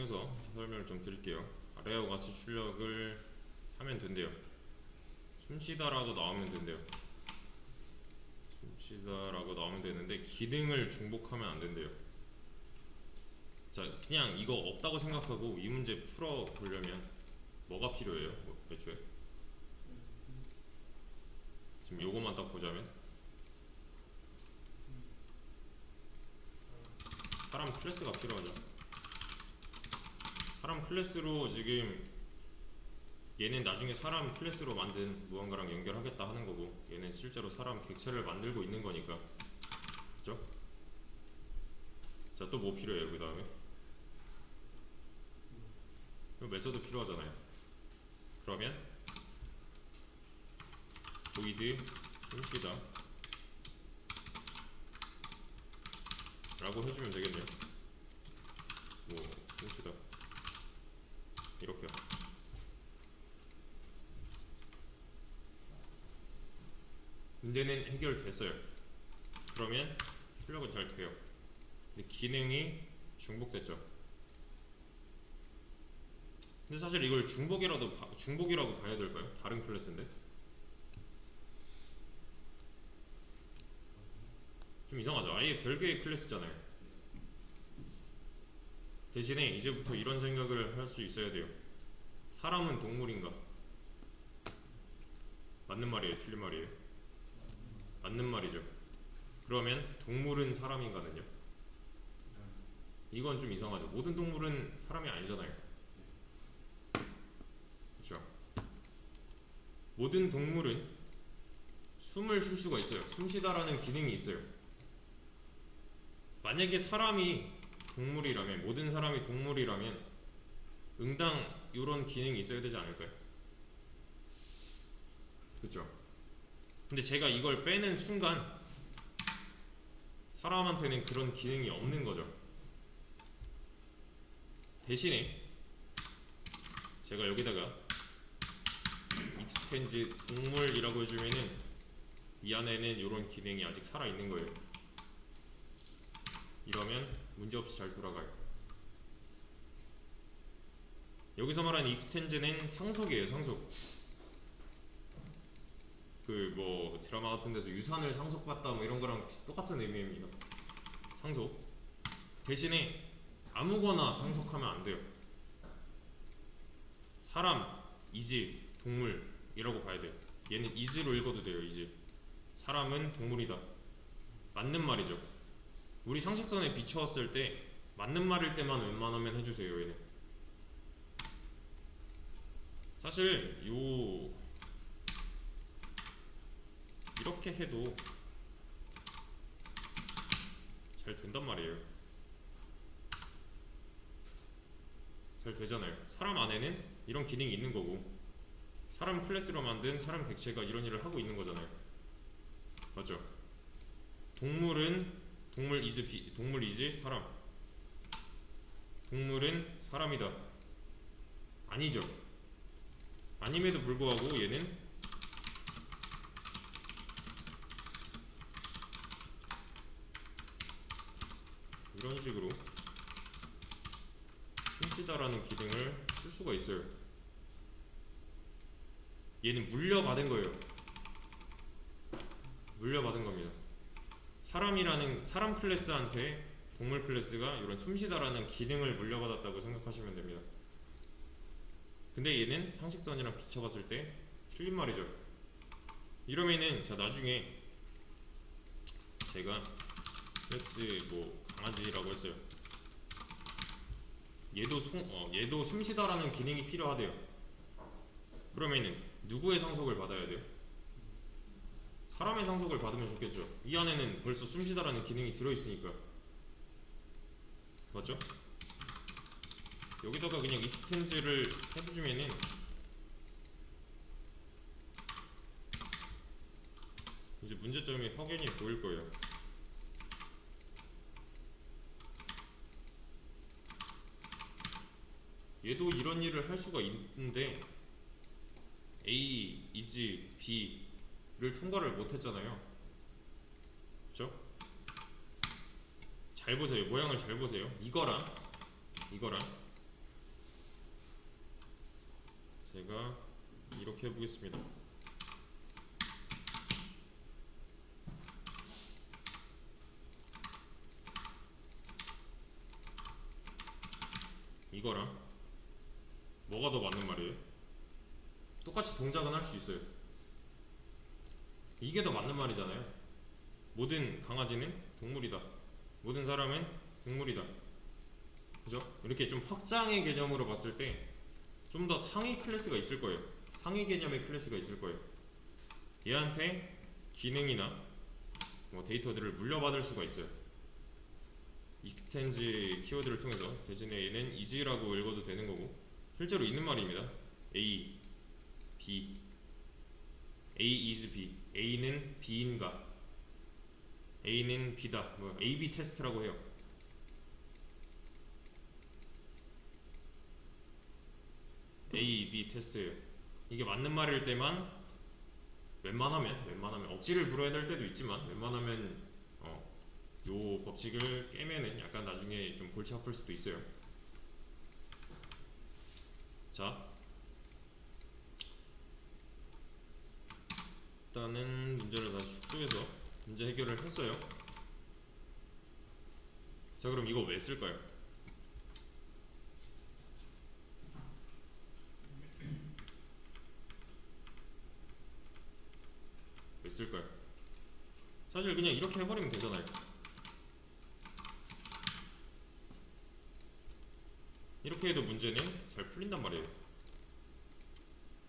통해서 설명을 좀 드릴게요. 아래와 같이 출력을 하면 된대요. 숨쉬다라고 나오면 된대요. 숨쉬다라고 나오면 되는데 기능을 중복하면 안 된대요. 자, 그냥 이거 없다고 생각하고 이 문제 풀어 보려면 뭐가 필요해요? 애초에 지금 요거만 딱 보자면 사람 클래스가 필요하죠. 사람 클래스로 지금 얘는 나중에 사람 클래스로 만든 무언가랑 연결하겠다 하는 거고, 얘는 실제로 사람 객체를 만들고 있는 거니까, 그죠? 자, 또 뭐 필요해요? 그 다음에 메서드 필요하잖아요. 그러면 void 숨쉬다 라고 해주면 되겠네요. 뭐 숨쉬다 이렇게요. 문제는 해결됐어요. 그러면 출력은 잘 돼요. 근데 기능이 중복됐죠. 근데 사실 이걸 중복이라고 봐야 될까요? 다른 클래스인데 좀 이상하죠. 아예 별개의 클래스잖아요. 대신에 이제부터 이런 생각을 할 수 있어야 돼요. 사람은 동물인가? 맞는 말이에요? 틀린 말이에요? 맞는 말이죠. 그러면 동물은 사람인가는요? 이건 좀 이상하죠. 모든 동물은 사람이 아니잖아요. 그렇죠? 모든 동물은 숨을 쉴 수가 있어요. 숨쉬다라는 기능이 있어요. 만약에 사람이 동물이라면, 모든 사람이 동물이라면 응당 이런 기능이 있어야 되지 않을까요? 그렇죠? 근데 제가 이걸 빼는 순간 사람한테는 그런 기능이 없는 거죠. 대신에 제가 여기다가 익스텐즈 동물이라고 해주면은 이 안에는 이런 기능이 아직 살아있는 거예요. 이러면 문제없이 잘 돌아가요. 여기서 말하는 익스텐즈는 상속이에요. 상속. 그 뭐 드라마 같은 데서 유산을 상속받다 뭐 이런 거랑 똑같은 의미입니다. 상속. 대신에 아무거나 상속하면 안 돼요. 사람, 이지, 동물이라고 봐야 돼요. 얘는 is로 읽어도 돼요. is. 사람은 동물이다. 맞는 말이죠. 우리 상식선에 비춰왔을 때 맞는 말일 때만 웬만하면 해주세요. 얘는 사실 이렇게 해도 잘 된단 말이에요. 잘 되잖아요. 사람 안에는 이런 기능이 있는 거고, 사람 클래스로 만든 사람 객체가 이런 일을 하고 있는 거잖아요. 맞죠? 동물은 동물 is 사람. 동물은 사람이다. 아니죠. 아님에도 불구하고 얘는 이런 식으로 숨쉬다라는 기능을 쓸 수가 있어요. 얘는 물려받은 거예요. 물려받은 겁니다. 사람 클래스한테 동물 클래스가 이런 숨쉬다라는 기능을 물려받았다고 생각하시면 됩니다. 근데 얘는 상식선이랑 비춰봤을 때 틀린 말이죠. 이러면은 자, 나중에 제가 클래스 뭐 강아지라고 했어요. 얘도 숨쉬다라는 기능이 필요하대요. 그러면은 누구의 상속을 받아야 돼요? 사람의 상속을 받으면 좋겠죠. 이 안에는 벌써 숨쉬다라는 기능이 들어있으니까. 맞죠? 여기다가 그냥 익스텐즈를 해주면은 이제 문제점이 확연히 보일 거예요. 얘도 이런 일을 할 수가 있는데 A, is, B를 통과를 못했잖아요. 그쵸? 잘 보세요. 모양을 잘 보세요. 이거랑 제가 이렇게 해보겠습니다. 이거랑 뭐가 더 맞는 말이에요? 똑같이 동작은 할 수 있어요. 이게 더 맞는 말이잖아요. 모든 강아지는 동물이다. 모든 사람은 동물이다. 그죠? 이렇게 좀 확장의 개념으로 봤을 때 좀 더 상위 클래스가 있을 거예요. 상위 개념의 클래스가 있을 거예요. 얘한테 기능이나 뭐 데이터들을 물려받을 수가 있어요. 익스텐지 키워드를 통해서. 대신에 얘는 is라고 읽어도 되는 거고, 실제로 있는 말입니다. A, B, A is B, A는 B인가, A는 B다, 뭐 A/B 테스트라고 해요. A, B 테스트예요. 이게 맞는 말일 때만 웬만하면 억지를 부려야 될 때도 있지만 웬만하면 요 법칙을 깨면은 약간 나중에 좀 골치 아플 수도 있어요. 자, 일단은 문제를 다시 축소해서 문제 해결을 했어요. 자, 그럼 이거 왜 쓸까요? 왜 쓸까요? 사실 그냥 이렇게 해버리면 되잖아요. 이렇게 해도 문제는 잘 풀린단 말이에요.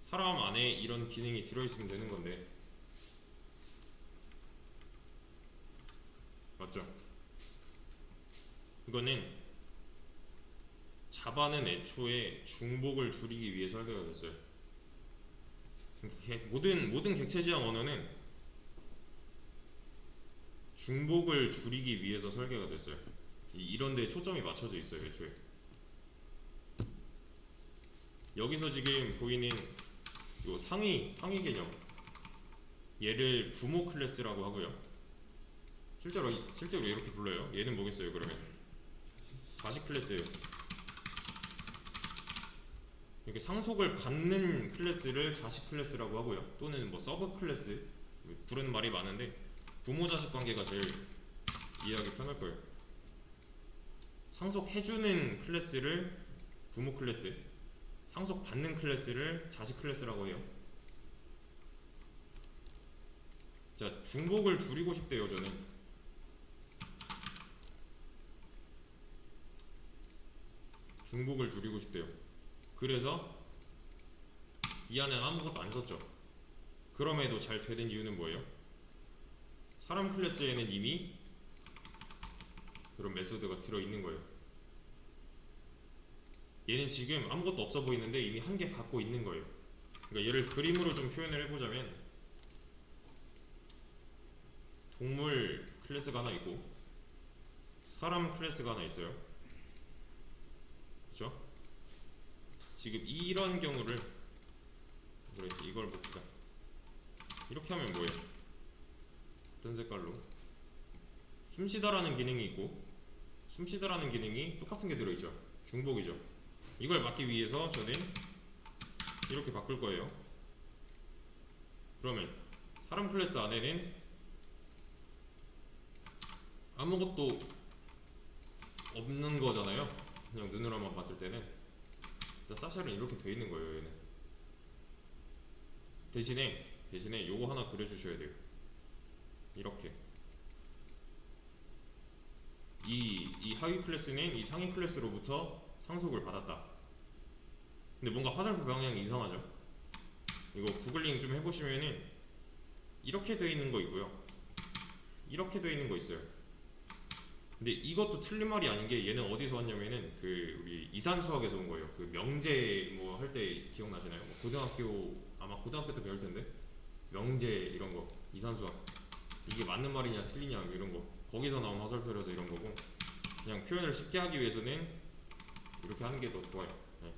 사람 안에 이런 기능이 들어있으면 되는 건데, 맞죠? 이거는 자바는 애초에 중복을 줄이기 위해 설계가 됐어요. 모든 객체지향 언어는 중복을 줄이기 위해서 설계가 됐어요. 이런 데 초점이 맞춰져 있어요, 애초에. 여기서 지금 보이는 요 상위 개념, 얘를 부모 클래스라고 하고요. 실제로 이렇게 불러요. 얘는 뭐겠어요, 그러면? 자식 클래스예요. 이렇게 상속을 받는 클래스를 자식 클래스라고 하고요. 또는 뭐 서브 클래스, 부르는 말이 많은데 부모 자식 관계가 제일 이해하기 편할 거예요. 상속해주는 클래스를 부모 클래스, 상속받는 클래스를 자식 클래스라고 해요. 자, 중복을 줄이고 싶대요, 저는. 중복을 줄이고 싶대요. 그래서 이 안에는 아무것도 안 썼죠. 그럼에도 잘 되는 이유는 뭐예요? 사람 클래스에는 이미 그런 메소드가 들어있는 거예요. 얘는 지금 아무것도 없어 보이는데 이미 한 개 갖고 있는 거예요. 그러니까 얘를 그림으로 좀 표현을 해보자면, 동물 클래스가 하나 있고 사람 클래스가 하나 있어요. 그쵸? 지금 이런 경우를 이걸 봅시다. 이렇게 하면 뭐예요? 어떤 색깔로? 숨쉬다라는 기능이 있고, 숨쉬다라는 기능이 똑같은 게 들어있죠. 중복이죠. 이걸 막기 위해서 저는 이렇게 바꿀 거예요. 그러면 사람 클래스 안에는 아무것도 없는 거잖아요. 그냥 눈으로만 봤을 때는. 사실은 이렇게 돼 있는 거예요, 얘는. 대신에 요거 하나 그려주셔야 돼요. 이렇게. 이 하위 클래스는 이 상위 클래스로부터 상속을 받았다. 근데 뭔가 화살표 방향이 이상하죠? 이거 구글링 좀 해보시면은 이렇게 돼 있는 거 있고요, 이렇게 돼 있는 거 있어요. 근데 이것도 틀린 말이 아닌 게, 얘는 어디서 왔냐면은 그 우리 이산 수학에서 온 거예요. 그 명제 뭐 할 때 기억나시나요? 뭐 아마 고등학교 때 배울 텐데, 명제 이런 거, 이산 수학, 이게 맞는 말이냐 틀리냐 뭐 이런 거, 거기서 나온 화살표라서 이런 거고, 그냥 표현을 쉽게 하기 위해서는 이렇게 하는 게 더 좋아요. 네.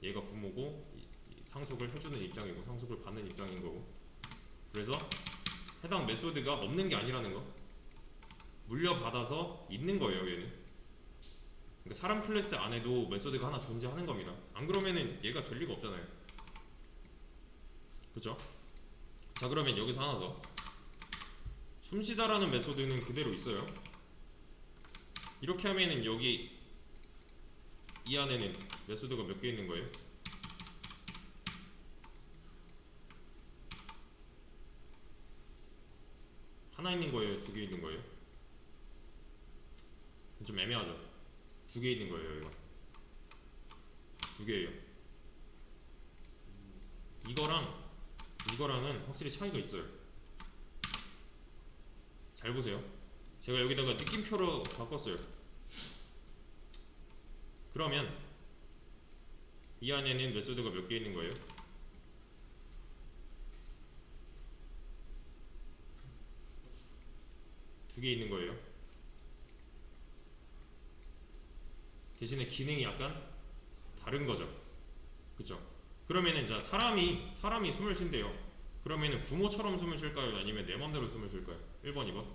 얘가 부모고 이 상속을 해주는 입장이고 상속을 받는 입장인 거고, 그래서 해당 메소드가 없는 게 아니라는 거, 물려받아서 있는 거예요, 얘는. 그러니까 사람 클래스 안에도 메소드가 하나 존재하는 겁니다. 안 그러면은 얘가 될 리가 없잖아요. 그죠? 자, 그러면 여기서 하나 더. 숨쉬다라는 메소드는 그대로 있어요. 이렇게 하면은 여기 이 안에는 메소드가 몇 개 있는 거예요? 하나 있는 거예요? 두 개 있는 거예요? 좀 애매하죠? 두 개 있는 거예요, 이거. 두 개예요. 이거랑은 확실히 차이가 있어요. 잘 보세요. 제가 여기다가 느낌표로 바꿨어요. 그러면 이 안에는 메소드가 몇 개 있는 거예요? 두 개 있는 거예요. 대신에 기능이 약간 다른 거죠. 그쵸? 그러면은 자, 사람이 숨을 쉰대요. 그러면은 부모처럼 숨을 쉴까요? 아니면 내 맘대로 숨을 쉴까요? 1번, 2번.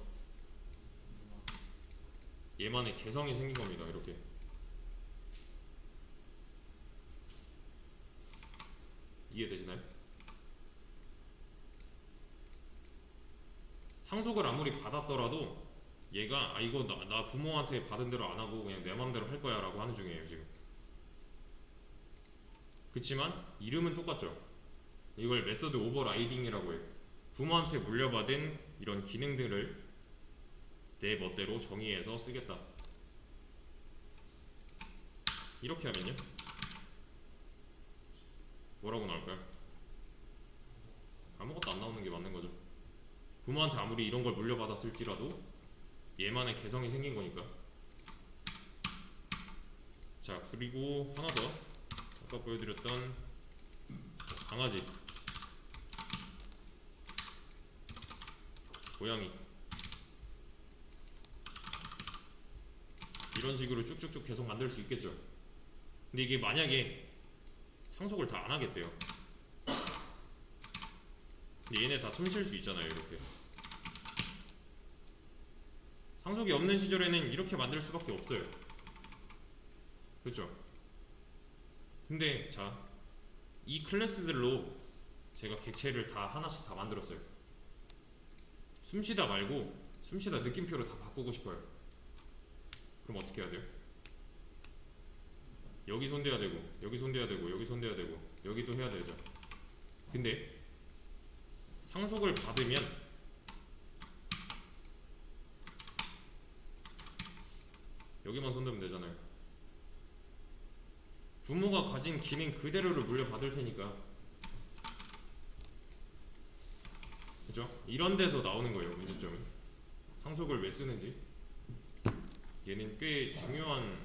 얘만의 개성이 생긴 겁니다. 이렇게. 이해되시나요? 상속을 아무리 받았더라도 얘가 이거 나 부모한테 받은 대로 안 하고 그냥 내 맘대로 할 거야 라고 하는 중이에요 지금. 그치만 이름은 똑같죠. 이걸 메서드 오버라이딩이라고 해요. 부모한테 물려받은 이런 기능들을 내 멋대로 정의해서 쓰겠다. 이렇게 하면요 뭐라고 나올까요? 아무것도 안 나오는 게 맞는 거죠. 부모한테 아무리 이런 걸 물려받았을지라도 얘만의 개성이 생긴 거니까. 자, 그리고 하나 더. 아까 보여드렸던 강아지, 고양이 이런 식으로 쭉쭉쭉 계속 만들 수 있겠죠. 근데 이게 만약에 상속을 다 안 하겠대요. 근데 얘네 다 숨 쉴 수 있잖아요. 이렇게 상속이 없는 시절에는 이렇게 만들 수밖에 없어요. 그렇죠? 근데 자, 이 클래스들로 제가 객체를 다 하나씩 다 만들었어요. 숨쉬다 말고 숨쉬다 느낌표로 다 바꾸고 싶어요. 그럼 어떻게 해야 돼요? 여기 손대야 되고 여기 손대야 되고 여기 손대야 되고 여기도 해야 되죠. 근데 상속을 받으면 여기만 손대면 되잖아요. 부모가 가진 기능 그대로를 물려받을 테니까. 그죠? 이런 데서 나오는 거예요. 문제점은 상속을 왜 쓰는지. 얘는 꽤 중요한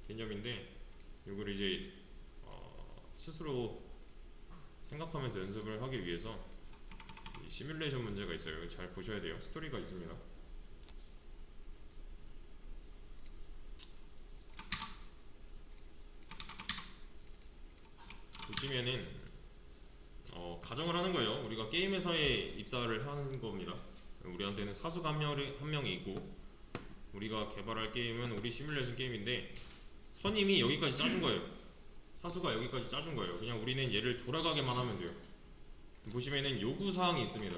개념인데 이걸 이제 스스로 생각하면서 연습을 하기 위해서 시뮬레이션 문제가 있어요. 잘 보셔야 돼요. 스토리가 있습니다. 보시면은 가정을 하는 거예요. 우리가 게임 회사에 입사를 하는 겁니다. 우리한테는 사수가 한 명이 있고 우리가 개발할 게임은 우리 시뮬레이션 게임인데 선임이 여기까지 짜준 거예요. 사수가 여기까지 짜준 거예요. 그냥 우리는 얘를 돌아가게만 하면 돼요. 보시면은 요구사항이 있습니다.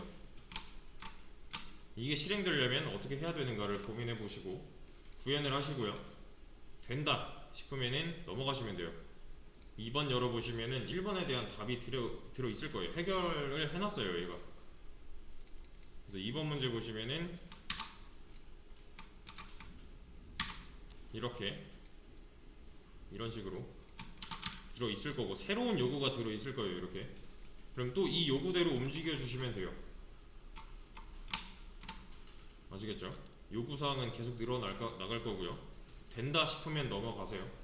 이게 실행되려면 어떻게 해야 되는가를 고민해 보시고 구현을 하시고요. 된다 싶으면은 넘어가시면 돼요. 2번 열어보시면은 1번에 대한 답이 들어있을 거예요. 해결을 해놨어요 얘가. 그래서 2번 문제 보시면은 이렇게 이런 식으로 들어있을 거고 새로운 요구가 들어있을 거예요. 이렇게. 그럼 또 이 요구대로 움직여 주시면 돼요. 아시겠죠? 요구사항은 계속 나갈 거고요. 된다 싶으면 넘어가세요.